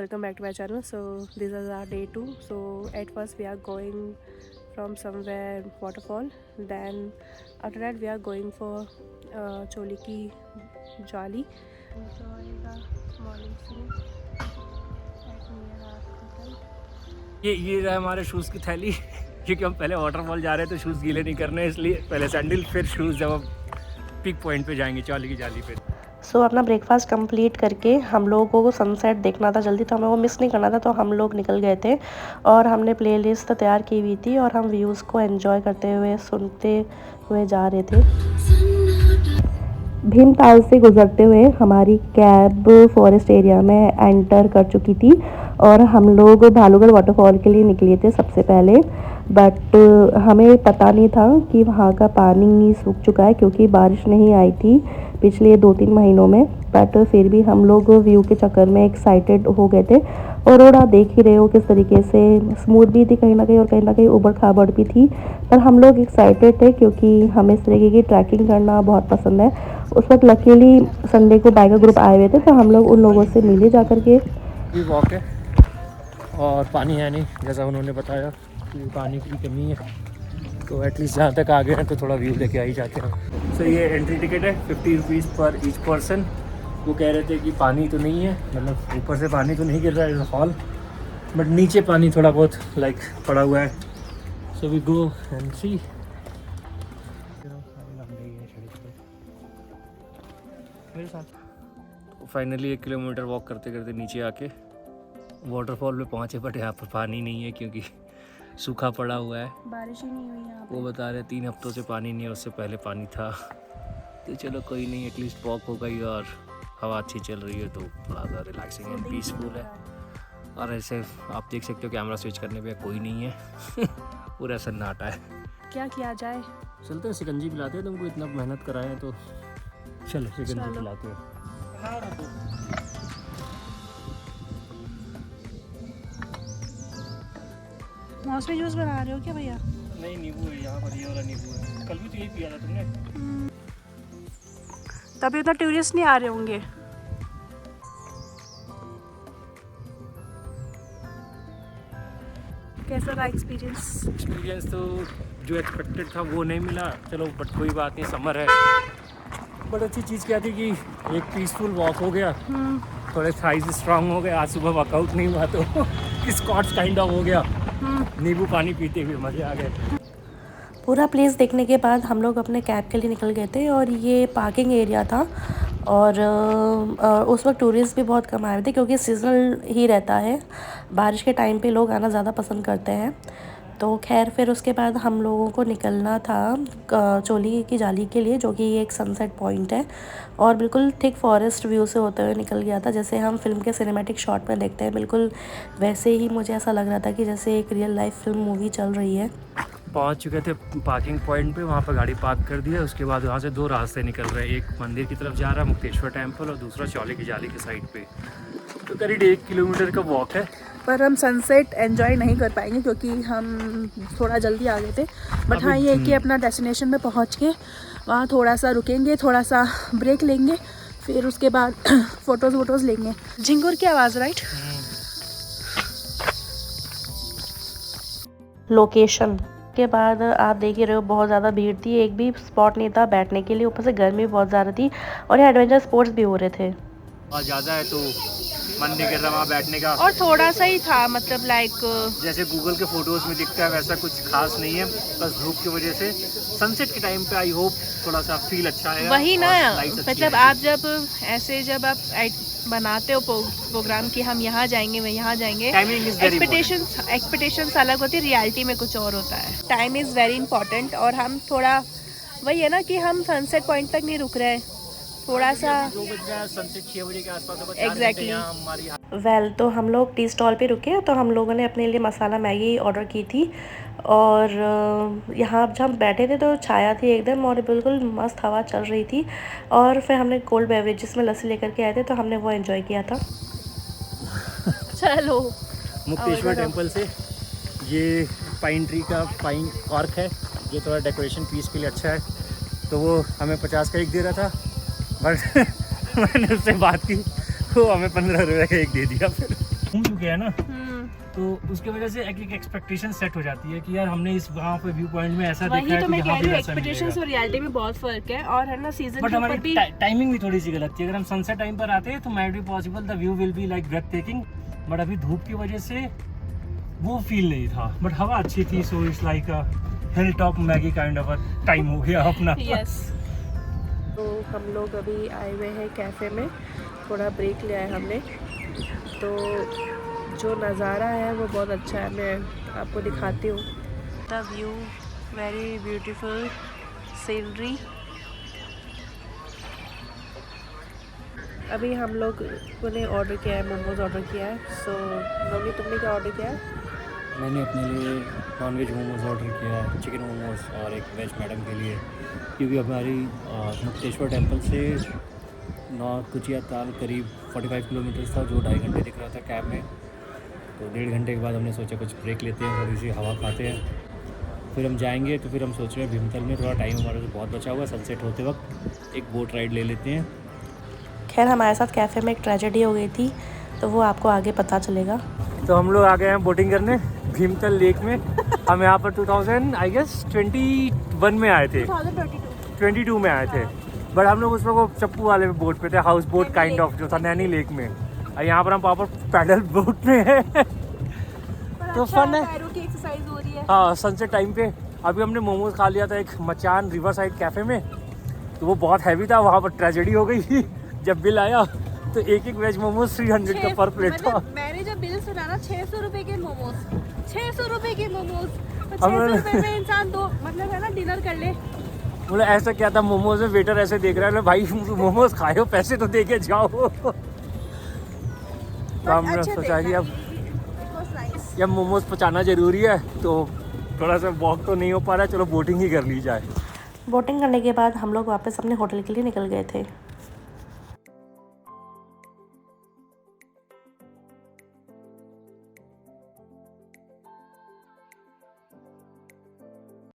welcome back to my channel. So this is our day 2. So at first we are going from somewhere waterfall, then after that we are going for Choli ki Jali. Enjoy the morning scene at near our hotel. ये रहा हमारे shoes की थैली क्योंकि हम पहले waterfall जा रहे हैं तो शूज़ गीले नहीं करने, इसलिए पहले सैंडल फिर शूज़ जब हम पिक पॉइंट पे जाएंगे चौली की जाली पे। सो अपना ब्रेकफास्ट कंप्लीट करके हम लोगों को सनसेट देखना था जल्दी, तो हमें वो मिस नहीं करना था, तो हम लोग निकल गए थे और हमने प्लेलिस्ट तैयार की हुई थी और हम व्यूज़ को एंजॉय करते हुए सुनते हुए जा रहे थे। भीमताल से गुजरते हुए हमारी कैब फॉरेस्ट एरिया में एंटर कर चुकी थी और हम लोग भालूगढ़ वाटरफॉल के लिए निकले थे सबसे पहले, बट हमें पता नहीं था कि वहाँ का पानी सूख चुका है क्योंकि बारिश नहीं आई थी पिछले 2-3 महीनों में। बट फिर भी हम लोग व्यू के चक्कर में एक्साइटेड हो गए थे और रोड आप देख ही रहे हो किस तरीके से स्मूथ भी थी कहीं ना कहीं और कहीं ना कहीं उबड़ खाबड़ भी थी, पर हम लोग एक्साइटेड थे क्योंकि हमें इस तरीके की ट्रैकिंग करना बहुत पसंद है। उस वक्त लकीली संडे को बाइकर ग्रुप आए हुए थे तो हम लोग उन लोगों से मिले जा कर के। वॉक है और पानी है नहीं, जैसा उन्होंने बताया कि पानी की कमी है, तो एटलीस्ट जहाँ तक आ गए हैं तो थोड़ा व्यू लेके आ ही जाते हैं। सो ये एंट्री टिकट है 50 रुपीज़ पर ईच पर्सन। वो कह रहे थे कि पानी तो नहीं है, मतलब ऊपर से पानी तो नहीं गिर रहा है फॉल, बट नीचे पानी थोड़ा बहुत लाइक पड़ा हुआ है। So we go and see. Finally 1 kilometre walk करते करते नीचे आके वाटरफॉल पे पहुँचे, बट यहाँ पर पानी नहीं है क्योंकि सूखा पड़ा हुआ है, बारिश ही नहीं हुई यहाँ वो बता रहे 3 हफ्तों से पानी नहीं है, उससे पहले पानी था। तो चलो कोई नहीं, एटलीस्ट वॉक हो गई और हवा अच्छी चल रही है तो थोड़ा सा रिलैक्सिंग एंड पीसफुल है। और ऐसे आप देख सकते हो कैमरा स्विच करने पे कोई नहीं है पूरा सन्नाटा है। क्या किया जाए, चलते हैं शिकंजी पिलाते हैं, तुमको इतना मेहनत कराए हैं तो चलो शिकंजी पिलाते हैं। मौसमी जूस बना रहे हो क्या भैया? नहीं, नींबू है यहाँ पर, ये वाला नींबू है, कल भी तो यही पिया था तुमने। तभी उतना टूरिस्ट नहीं आ रहे होंगे। कैसा रहा एक्सपीरियंस? तो जो एक्सपेक्टेड था वो नहीं मिला, चलो बट कोई बात नहीं, समर है। बट अच्छी चीज़ क्या थी कि एक पीसफुल वॉक हो गया, थोड़े थाइज स्ट्रांग हो गए, आज सुबह वर्कआउट नहीं हुआ तो स्क्वाट्स काइंड ऑफ हो गया, नींबू पानी पीते हुए मज़े आ गए। पूरा प्लेस देखने के बाद हम लोग अपने कैब के लिए निकल गए थे और ये पार्किंग एरिया था और उस वक्त टूरिस्ट भी बहुत कम आए थे क्योंकि सीजनल ही रहता है, बारिश के टाइम पे लोग आना ज़्यादा पसंद करते हैं। तो खैर फिर उसके बाद हम लोगों को निकलना था चोली की जाली के लिए, जो कि एक सनसेट पॉइंट है और बिल्कुल ठीक फॉरेस्ट व्यू से होते हुए निकल गया था, जैसे हम फिल्म के सिनेमैटिक शॉट में देखते हैं, बिल्कुल वैसे ही मुझे ऐसा लग रहा था कि जैसे एक रियल लाइफ फिल्म मूवी चल रही है। पहुंच चुके थे पार्किंग पॉइंट पे, वहाँ पर गाड़ी पार्क कर दिया। उसके बाद वहाँ से 2 रास्ते निकल रहे हैं, एक मंदिर की तरफ जा रहा है मुक्तेश्वर टेम्पल और दूसरा चौली की जाली की साइड पे। तो करीब 1 किलोमीटर का वॉक है, पर हम सनसेट एंजॉय नहीं कर पाएंगे क्योंकि हम थोड़ा जल्दी आ गए थे। बट हाँ ये कि अपना डेस्टिनेशन पे पहुंच के वहाँ थोड़ा सा रुकेंगे, थोड़ा सा ब्रेक लेंगे, फिर उसके बाद फ़ोटोज़ लेंगे। झिंगुर की आवाज़, राइट? लोकेशन के बाद आप देख ही रहे हो बहुत ज़्यादा भीड़ थी, एक भी स्पॉट नहीं था बैठने के लिए, ऊपर से गर्मी बहुत ज़्यादा थी और यहाँ एडवेंचर स्पोर्ट्स भी हो रहे थे। और ज़्यादा है तो मन नहीं कर रहा वहाँ बैठने का, और थोड़ा सा ही था, मतलब लाइक जैसे गूगल के फोटोज़ में दिखता है वैसा कुछ खास नहीं है, बस धूप की वजह से। सनसेट के टाइम पे आई होप थोड़ा सा फील अच्छा है। वही ना, मतलब आप जब ऐसे जब आप बनाते हो प्रोग्राम कि हम यहाँ जाएंगे मैं यहाँ जाएंगे, एक्सपेक्टेशंस अलग होती है, रियलिटी में कुछ और होता है। टाइम इज़ वेरी इंपॉर्टेंट और हम थोड़ा वही है ना कि हम सनसेट पॉइंट तक नहीं रुक रहे, थोड़ा सा 2 बज गया, सनसेट 6 बजे के आसपास। एग्जैक्टली। वेल तो हम लोग टी स्टॉल पे रुके तो हम लोगों ने अपने लिए मसाला मैगी ऑर्डर की थी और यहाँ जब हम बैठे थे तो छाया थी एकदम और बिल्कुल मस्त हवा चल रही थी और फिर हमने कोल्ड बेवरेज जिसमें लस्सी लेकर के आए थे तो हमने वो एंजॉय किया था। चलो मुक्तेश्वर टेम्पल से ये पाइन ट्री का पाइन पार्क है, ये थोड़ा डेकोरेशन पीस के लिए अच्छा है, तो वो हमें 50 का एक दे रहा था, बट मैंने उससे बात की, वो हमें 15 रुपये का एक दे दिया। फिर घूम चुके हैं ना, तो उसके वजह से एक एक्सपेक्टेशन सेट हो जाती है कि यार हमने इस वहाँ पे व्यू पॉइंट में ऐसा देखा है, तो मैं कि कह यहाँ रही भी हूँ ऐसा एक्सपेक्टेशंस और रियलिटी में बहुत फर्क है। और है ना सीजन बट के ऊपर हमारी भी टाइमिंग भी थोड़ी सी गलत थी। अगर हम सनसेट टाइम पर आते हैं तो might be possible the view will be like breathtaking, but अभी धूप की वजह से वो फील नहीं था। बट हवा अच्छी थी, so it's like a hill top Maggi kind of a time हो गया अपना। यस। तो हम लोग अभी आए हुए हैं कैफ़े में, थोड़ा ब्रेक लिया है हमने। तो जो नज़ारा है वो बहुत अच्छा है, मैं आपको दिखाती हूँ। The view very beautiful scenery. अभी हम लोग ने ऑर्डर किया है, मोमोज ऑर्डर किया है। सो नवनी, तुमने क्या ऑर्डर किया है? मैंने अपने लिए नॉन-वेज मोमोज ऑर्डर किया है, चिकन मोमोज, और एक वेज मैडम के लिए, क्योंकि हमारी मुक्तेश्वर टेम्पल से नॉर्थ कुचिया ताल करीब 45 किलोमीटर था, जो 2.5 घंटे दिख रहा था कैब में। तो 1.5 घंटे के बाद हमने सोचा कुछ ब्रेक लेते हैं, थोड़ी सी हवा खाते हैं, फिर हम जाएंगे। तो फिर हम सोच रहे हैं भीमतल में थोड़ा टाइम हमारे से बहुत बचा हुआ, सनसेट होते वक्त एक बोट राइड ले लेते हैं। खैर हमारे साथ कैफ़े में एक ट्रेजेडी हो गई थी, तो वो आपको आगे पता चलेगा। तो हम लोग आ गए हैं बोटिंग करने भीमतल लेक में। हम यहाँ पर 2021 में आए थे, 22 में आए थे, बट हम लोग उस वक्त वो चप्पू वाले बोट पे थे, हाउस बोट काइंड ऑफ, जो था नैनी लेक में। और यहाँ पर हम प्रॉपर पैडल बोट में है। तो फन है, पैरों की एक्सरसाइज हो रही है। हाँ सनसेट टाइम पे। अभी हमने मोमोज खा लिया था एक मचान रिवर साइड कैफ़े में, तो वो बहुत हैवी था, वहाँ पर ट्रेजेडी हो गई। जब बिल आया तो एक वेज मोमोज 300 का पर प्लेट था। मैंने जब बिल सुना ना 600 रुपए के मोमोज, 600 रुपए के मोमोज, तो अब 600 रुपए में इंसान दो मतलब है ना डिनर कर ले। बोले ऐसा क्या था, मोमोज में वेटर ऐसे देख रहा है, भाई मोमोज खाए हो, पैसे तो दे के जाओ। तो हमने सोचा कि अब मोमोज पचाना ज़रूरी है, तो थोड़ा सा वॉक तो नहीं हो पा रहा है, चलो बोटिंग ही कर ली जाए। बोटिंग करने के बाद हम लोग वापस अपने होटल के लिए निकल गए थे।